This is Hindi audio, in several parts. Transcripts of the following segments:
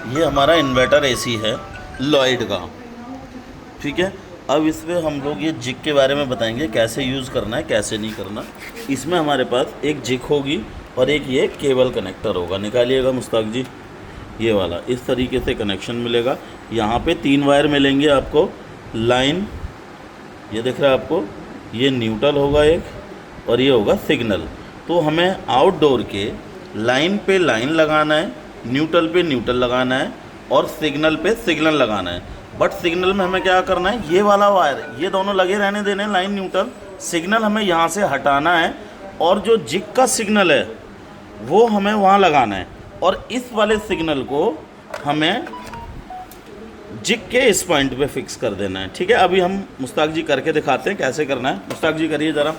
ये हमारा इन्वर्टर एसी है लॉयड का, ठीक है। अब इसमें हम लोग ये जिग के बारे में बताएंगे, कैसे यूज़ करना है कैसे नहीं करना। इसमें हमारे पास एक जिग होगी और एक ये केबल कनेक्टर होगा। निकालिएगा मुश्ताक जी, ये वाला इस तरीके से कनेक्शन मिलेगा। यहाँ पे 3 वायर मिलेंगे आपको। लाइन ये दिख रहा है आपको, ये न्यूट्रल होगा एक और ये होगा सिग्नल। तो हमें आउटडोर के लाइन पे लाइन लगाना है, न्यूट्रल पे न्यूट्रल लगाना है और सिग्नल पे सिग्नल लगाना है। बट सिग्नल में हमें क्या करना है, ये वाला वायर ये दोनों लगे रहने देने हैं, लाइन न्यूट्रल। सिग्नल हमें यहाँ से हटाना है और जो जिग का सिग्नल है वो हमें वहाँ लगाना है और इस वाले सिग्नल को हमें जिग के इस पॉइंट पे फिक्स कर देना है, ठीक है। अभी हम मुश्ताक जी करके दिखाते हैं कैसे करना है। मुश्ताक जी करिए ज़रा।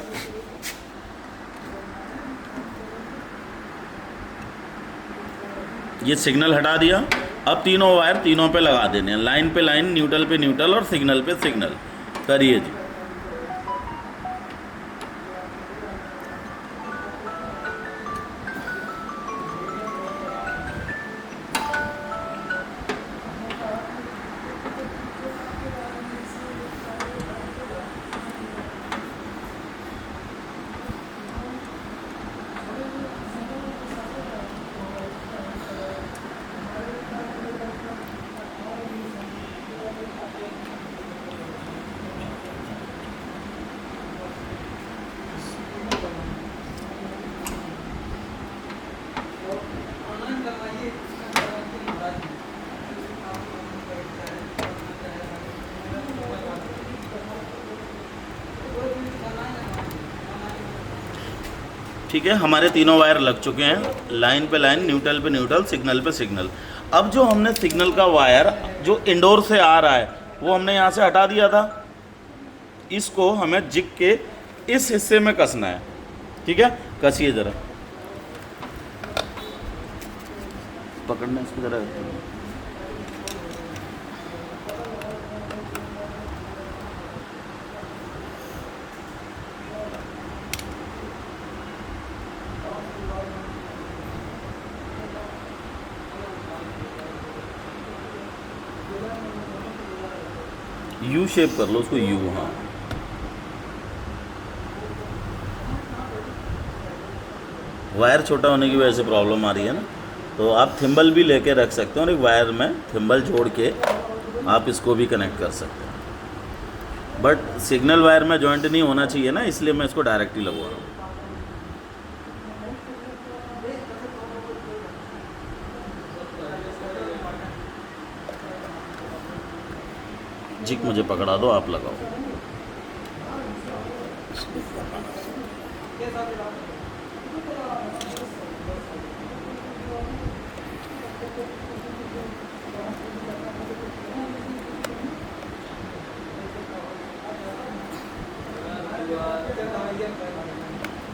ये सिग्नल हटा दिया। अब तीनों वायर तीनों पे लगा देने हैं, लाइन पे लाइन, न्यूट्रल पे न्यूट्रल और सिग्नल पे सिग्नल। करिए जी। ठीक है, हमारे तीनों वायर लग चुके हैं, लाइन पे लाइन, न्यूट्रल पे न्यूट्रल, सिग्नल पे सिग्नल। अब जो हमने सिग्नल का वायर जो इंडोर से आ रहा है वो हमने यहाँ से हटा दिया था। इसको हमें जिग के इस हिस्से में कसना है, ठीक है। कसिए ज़रा, पकड़ना इसको ज़रा। यू शेप कर लो उसको, यू। हाँ, वायर छोटा होने की वजह से प्रॉब्लम आ रही है ना, तो आप थिम्बल भी लेके रख सकते हो और एक वायर में थिम्बल जोड़ के आप इसको भी कनेक्ट कर सकते हैं। बट सिग्नल वायर में जॉइंट नहीं होना चाहिए ना, इसलिए मैं इसको डायरेक्ट ही लगवा रहा हूँ। जिग मुझे पकड़ा दो, आप लगाओ।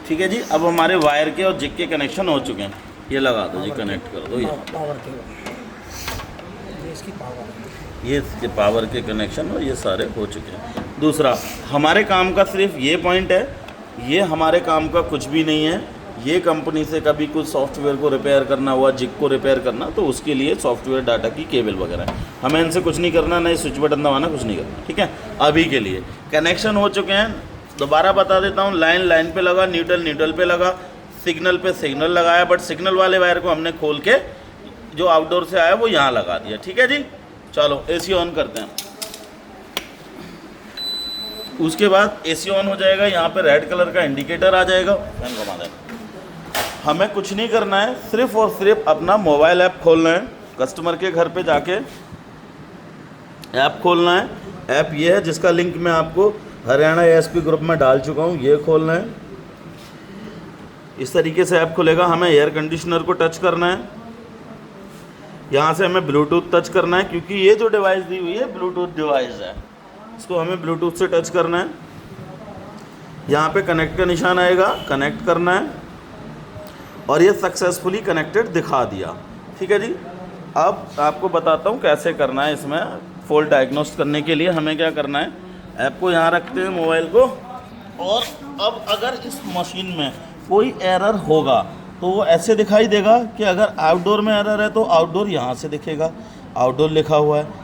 ठीक है जी, अब हमारे वायर के और जिग के कनेक्शन हो चुके हैं। ये लगा दो जी, कनेक्ट कर दो। ये इसके पावर के कनेक्शन और ये सारे हो चुके हैं। दूसरा, हमारे काम का सिर्फ ये पॉइंट है, ये हमारे काम का कुछ भी नहीं है। ये कंपनी से कभी कुछ सॉफ्टवेयर को रिपेयर करना हुआ, जिग को रिपेयर करना, तो उसके लिए सॉफ्टवेयर डाटा की केबल वगैरह है। हमें इनसे कुछ नहीं करना, नहीं स्विच बटन दबाना, कुछ नहीं करना, ठीक है। अभी के लिए कनेक्शन हो चुके हैं। दोबारा बता देता हूँ, लाइन लाइन पे लगा, न्यूट्रल न्यूट्रल पे लगा, सिग्नल पे सिग्नल लगाया। बट सिग्नल वाले वायर को हमने खोल के जो आउटडोर से आया वो यहाँ लगा दिया, ठीक है जी। चलो एसी ऑन करते हैं। उसके बाद एसी ऑन हो जाएगा, यहाँ पे रेड कलर का इंडिकेटर आ जाएगा। फैन घुमा देना। हमें कुछ नहीं करना है, सिर्फ और सिर्फ अपना मोबाइल ऐप खोलना है। कस्टमर के घर पे जाके ऐप खोलना है। ऐप ये है जिसका लिंक मैं आपको हरियाणा एएसपी ग्रुप में डाल चुका हूँ, ये खोलना है। इस तरीके से ऐप खुलेगा। हमें एयर कंडीशनर को टच करना है, यहाँ से हमें ब्लूटूथ टच करना है, क्योंकि ये जो डिवाइस दी हुई है ब्लूटूथ डिवाइस है, इसको हमें ब्लूटूथ से टच करना है। यहाँ पे कनेक्ट का निशान आएगा, कनेक्ट करना है और ये सक्सेसफुली कनेक्टेड दिखा दिया, ठीक है जी। अब आपको बताता हूँ कैसे करना है। इसमें फॉल्ट डायग्नोस्ट करने के लिए हमें क्या करना है, ऐप को यहाँ रखते हैं, मोबाइल को, और अब अगर इस मशीन में कोई एरर होगा तो वो ऐसे दिखाई देगा कि अगर आउटडोर में एरर है तो आउटडोर यहाँ से दिखेगा, आउटडोर लिखा हुआ है।